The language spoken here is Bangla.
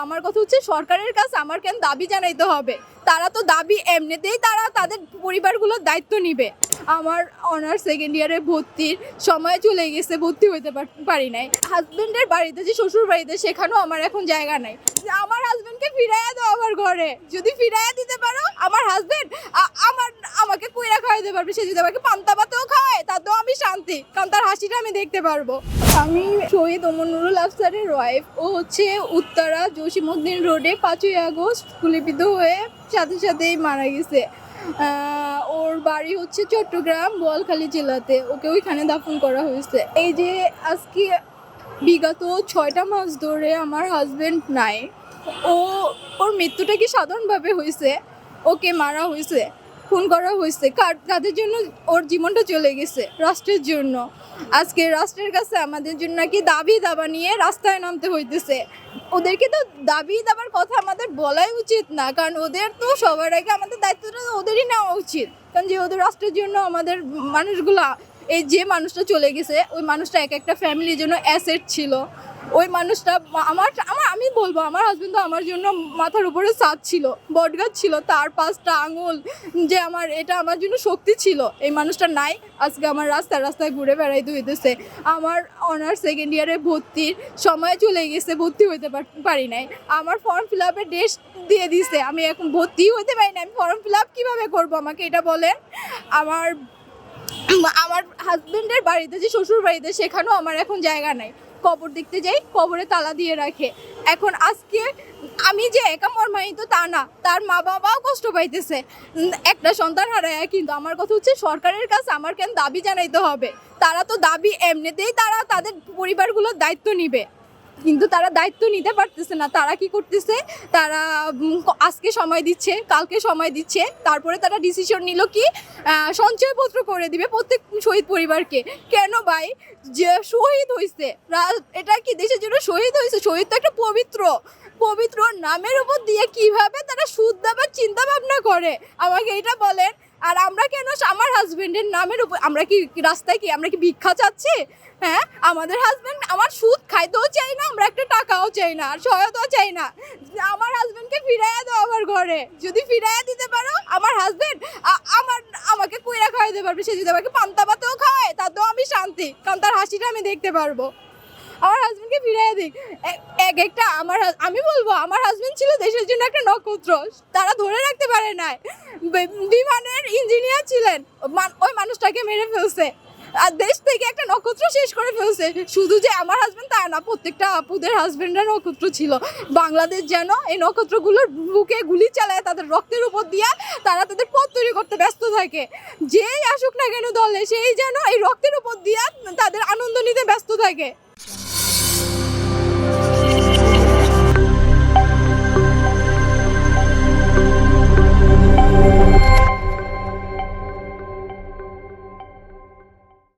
আমার কথা হচ্ছে সরকারের কাছে আমার কেন দাবি জানাইতে হবে? তারা তো দাবি এমনিতেই তারা তাদের পরিবারগুলোর দায়িত্ব নিবে। আমার অনার্স সেকেন্ড ইয়ারে ভর্তির সময় চলে গেছে, ভর্তি হইতে পারি নাই। হাজবেন্ডের বাড়িতে, যে শ্বশুর বাড়িতে, সেখানেও আমার এখন জায়গা নাই। আমার হাজবেন্ডকে ফিরাইয়া দাও আমার ঘরে। যদি ফিরাইয়া দিতে পারো, আমার হাজবেন্ড আমাকে কইরা খাওয়াইতে পারবে। সে যদি আমাকে পান্তা ভাতও খাওয়ায়, তাতেও আমি শান্তি, কারণ তার হাসিটা আমি দেখতে পারবো। আমি শহীদ ওমর নুরুল আফসারের ওয়াইফ। ও হচ্ছে উত্তরা জসিমউদ্দিন রোডে 5ই আগস্ট গুলিবিদ্ধ হয়ে সাথে সাথেই মারা গেছে। ওর বাড়ি হচ্ছে চট্টগ্রাম বোয়ালখালী জেলাতে। ওকে ওইখানে দাফন করা হয়েছে। এই যে আজকে বিগত 6টা মাস ধরে আমার হাজবেন্ড নাই। ওর মৃত্যুটা কি সাধারণভাবে হয়েছে? ওকে মারা হয়েছে, খুন করা হয়েছে। কাদের জন্য ওর জীবনটা চলে গেছে? রাষ্ট্রের জন্য। আজকে রাষ্ট্রের কাছে আমাদের জন্য নাকি দাবি দাবা নিয়ে রাস্তায় নামতে হইতেছে। ওদেরকে তো দাবি দাবার কথা আমাদের বলাই উচিত না, কারণ ওদের তো সবার আগে আমাদের দায়িত্বটা ওদেরই নেওয়া উচিত। কারণ যে ওদের রাষ্ট্রের জন্য আমাদের মানুষগুলা, এই যে মানুষটা চলে গেছে, ওই মানুষটা এক একটা ফ্যামিলির জন্য অ্যাসেট ছিল। ওই মানুষটা আমি বলবো, আমার হাজবেন্ড তো আমার জন্য মাথার উপরে ছাদ ছিল, বটগাছ ছিল, তার 5টা আঙুল, যে এটা আমার জন্য শক্তি ছিল। এই মানুষটা নাই। আজকে আমার রাস্তায় রাস্তায় ঘুরে বেড়াইতে হইতেছে। আমার অনার্স সেকেন্ড ইয়ারে ভর্তির সময় চলে গেছে, ভর্তি হইতে পারি নাই। আমার ফর্ম ফিল আপের ডেট দিয়ে দিছে, আমি এখন ভর্তি হইতে পারি না। আমি ফর্ম ফিল আপ কীভাবে করবো, আমাকে এটা বলেন। আমার হাজবেন্ডের বাড়িতে, যে শ্বশুর বাড়িতে, সেখানেও আমার এখন জায়গা নাই। কবর দেখতে যাই, কবরে তালা দিয়ে রাখে। এখন আজকে আমি যে একা মর্মাহিত তা না, তার মা বাবাও কষ্ট পাইতেছে একটা সন্তান হারায়। কিন্তু আমার কথা হচ্ছে সরকারের কাছে আমার কেন দাবি জানাইতে হবে? তারা তো দাবি এমনিতেই তারা তাদের পরিবারগুলোর দায়িত্ব নিবে, কিন্তু তারা দায়িত্ব নিতে পারতেছে না। তারা কি করতেছে? তারা আজকে সময় দিচ্ছে, কালকে সময় দিচ্ছে, তারপরে তারা ডিসিশন নিল কি সঞ্চয়পত্র করে দিবে প্রত্যেক শহীদ পরিবারকে। কেন ভাই? যে শহীদ হয়েছে, এটা কি দেশের জন্য শহীদ হয়েছে? শহীদ তো একটা পবিত্র নামের উপর দিয়ে কিভাবে তারা সুদ দেবার চিন্তা ভাবনা করে, আমাকে এটা বলেন। আর আমরা কেন আমার হাজবেন্ডের নামের উপর, আমরা কি রাস্তায় কি আমরা কি ভিক্ষা চাচ্ছি? হ্যাঁ, আমাদের হাজবেন্ড, আমার সুদ খাইতেও চাই না, আমরা একটা টাকাও চাই না, আর সহায়তাও চাই না। আমার হাজবেন্ডকে ফিরাইয়া দাও আমার ঘরে। যদি ফিরাইয়া দিতে পারো, আমার হাজবেন্ড আমাকে কইরা খাওয়াইতে পারবে। সে যদি আমাকে পান্তা ভাতও খাওয়ায়, তাতেও আমি শান্তি, কারণ তার হাসিটা আমি দেখতে পারবো। আমার হাজবেন্ডকে ফিরাইয়া দিক। একটা আমি বলবো, আমার হাজবেন্ড ছিল দেশের জন্য একটা নক্ষত্র। তারা ধরে রাখতে পারে নাই। বিমানের ইঞ্জিনিয়ার ছিলেন, ওই মানুষটাকে মেরে ফেলছে। আর দেশ থেকে একটা নক্ষত্র শেষ করে ফেলছে। শুধু যে আমার হাজবেন্ড তা না, প্রত্যেকটা আপুদের হাজবেন্ডরা নক্ষত্র ছিল। বাংলাদেশ যেন এই নক্ষত্রগুলোর বুকে গুলি চালায়, তাদের রক্তের উপর দিয়া তারা তাদের পথ তৈরি করতে ব্যস্ত থাকে। যেই আসুক না কেন দলে, সেই যেন এই রক্তের উপর দিয়া তাদের আনন্দ নিতে ব্যস্ত থাকে।